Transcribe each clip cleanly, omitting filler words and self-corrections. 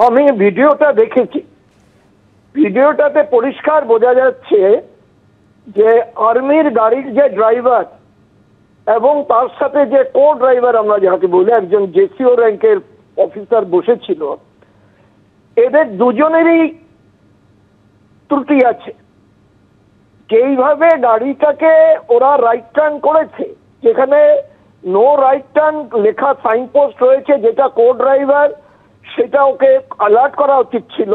আমি ভিডিওটা দেখেছি, ভিডিওটাতে পরিষ্কার বোঝা যাচ্ছে যে আর্মির গাড়ির যে ড্রাইভার এবং তার সাথে যে কো ড্রাইভার আমরা যাকে বলি, একজন জেসিও র্যাঙ্কের অফিসার বসেছিল, এদের দুজনেরই ত্রুটি আছে। যেইভাবে গাড়িটাকে ওরা রাইট টার্ন করেছে, যেখানে নো রাইট টার্ন লেখা সাইনপোস্ট রয়েছে, যেটা কো ড্রাইভার, সেটা ওকে অ্যালার্ট করা উচিত ছিল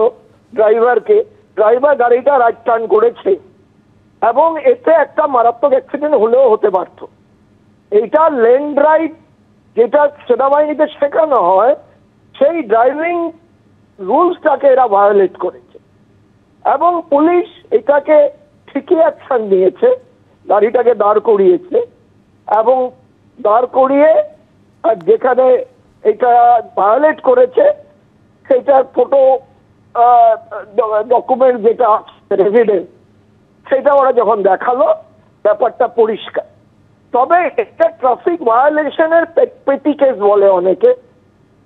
ড্রাইভারকে। ড্রাইভার গাড়িটা রাইট টার্ন করেছে এবং এতে একটা মারাত্মক অ্যাক্সিডেন্ট হলেও হতে পারত। এইটা লেন ড্রাইভ যেটা সেনাবাহিনীতে শেখানো হয়, সেই ড্রাইভিং রুলসটাকে এরা ভায়োলেট করেছে এবং পুলিশ এটাকে ঠিকই অ্যাকশন নিয়েছে, গাড়িটাকে দাঁড় করিয়েছে এবং দাঁড় করিয়ে যেখানে এটা ভায়োলেট করেছে সেটার ফটো ডকুমেন্ট যেটা এভিডেন্স, সেটা ওরা যখন দেখালো ব্যাপারটা পরিষ্কার। তবে একটা ট্রাফিক ভায়োলেশনের পেটি কেস বলে অনেকে,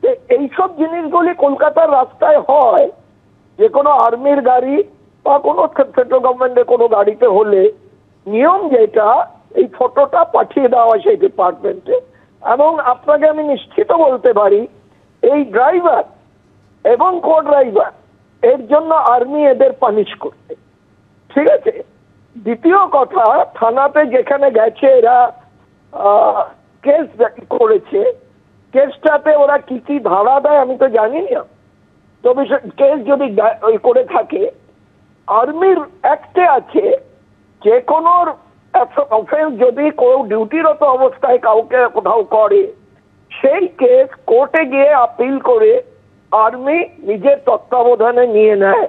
যে এইসব জিনিসগুলি কলকাতার রাস্তায় হয়, যে কোনো আর্মির গাড়ি বা কোনো সেন্ট্রাল গভর্নমেন্টের কোনো গাড়িতে হলে নিয়ম যেটা, এই ফটোটা পাঠিয়ে দেওয়া হয় সেই ডিপার্টমেন্টে। এবং আপনাকে আমি নিশ্চিত বলতে পারি এই ড্রাইভার এবং কো ড্রাইভার এর জন্য আর্মি এদের পানিশ করবে, ঠিক আছে। দ্বিতীয় কথা, থানাতে যেখানে গেছে এরা কেস করেছে, কেসটাতে ওরা কি কি ধারা দেয় আমি তো জানি না, তবে কেস যদি করে থাকে, আর্মির অ্যাক্টে আছে যে কোনো অফেন্স যদি কেউ ডিউটিরত অবস্থায় কাউকে কোথাও করে, সেই কেস কোর্টে গিয়ে আপিল করে আর্মি নিজের তত্ত্বাবধানে নিয়ে নেয়।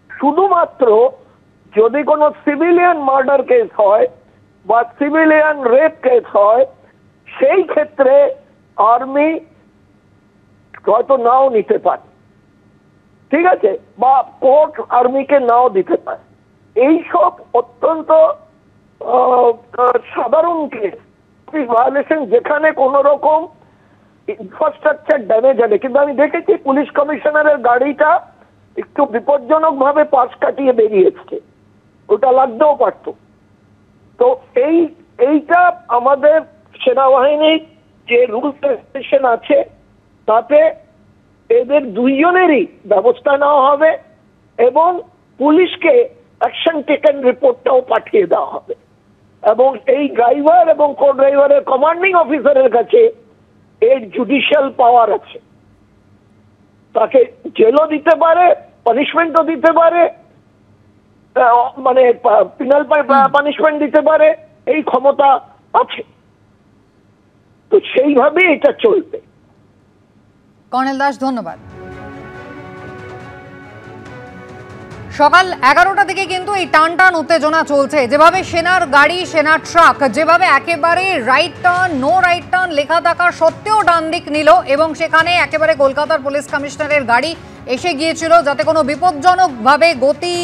শুধুমাত্র যদি কোনো সিভিলিয়ান মার্ডার কেস হয় বা সিভিলিয়ান রেপ কেস হয়, সেই ক্ষেত্রে আর্মি হয়তো নাও নিতে পারে, ঠিক আছে, বা কোর্ট আর্মিকে নাও দিতে পারে। এইসব অত্যন্ত সাধারণ কেস ভায়োলেশন, যেখানে কোনো রকম ইনফ্রাস্ট্রাকচার ড্যামেজ হবে। কিন্তু আমি দেখেছি পুলিশ কমিশনারের গাড়িটা একটু বিপজ্জনক ভাবে পাশ কাটিয়ে বেরিয়েছে, ওটা লাগতেও পারত। তো এইটা আমাদের সেনাবাহিনীর যে রুলস রেগুলেশন আছে তাতে এদের দুইজনেরই ব্যবস্থা নেওয়া হবে এবং পুলিশকে অ্যাকশন টেকেন রিপোর্টটাও পাঠিয়ে দেওয়া হবে। এবং এই ড্রাইভার এবং কো ড্রাইভারের কমান্ডিং অফিসারের কাছে এর জুডিশিয়াল পাওয়ার আছে, তাকে জেলও দিতে পারে, পানিশমেন্টও দিতে পারে, মানে পিনাল পানিশমেন্ট দিতে পারে, এই ক্ষমতা আছে। তো সেইভাবে এটা চলবে। কর্নেল দাস, ধন্যবাদ। সকাল 11টা থেকে কিন্তু এই টান উত্তেজনা চলছে, যেভাবে সেনার গাড়ি, সেনার ট্রাক যেভাবে একেবারে right turn, no right turn লেখা থাকা সত্ত্বেও ডান দিক নিল এবং সেখানে একেবারে কলকাতার পুলিশ কমিশনারের গাড়ি এসে গিয়েছিল, যাতে কোনো বিপজ্জনকভাবে গতি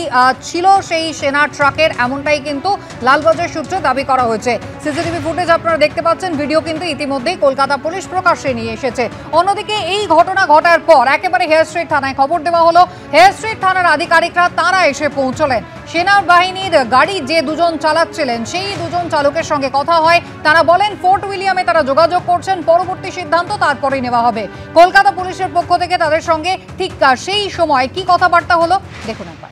ছিল সেই সেনা ট্রাকের, এমনটাই কিন্তু লালবাজার সূত্রে দাবি করা হয়েছে। সিসিটিভি ফুটেজ আপনারা দেখতে পাচ্ছেন, ভিডিও কিন্তু ইতিমধ্যেই কলকাতা পুলিশ প্রকাশ্যে নিয়ে এসেছে। অন্যদিকে এই ঘটনা ঘটার পর একেবারে হেয়ার স্ট্রিট থানায় খবর দেওয়া হলো। হেয়ার স্ট্রিট থানার আধিকারিকরা তারা এসে পৌঁছলেন। সেনাবাহিনীর গাড়ি যে দুজন চালাচ্ছিলেন সেই দুজন চালকের সঙ্গে কথা হয়, তারা বলেন ফোর্ট উইলিয়ামে তারা যোগাযোগ করছেন, পরবর্তী সিদ্ধান্ত তারপরেই নেওয়া হবে। কলকাতা পুলিশের পক্ষ থেকে তাদের সঙ্গে ঠিক সেই সময় কি কথাবার্তা হলো দেখুন একবার।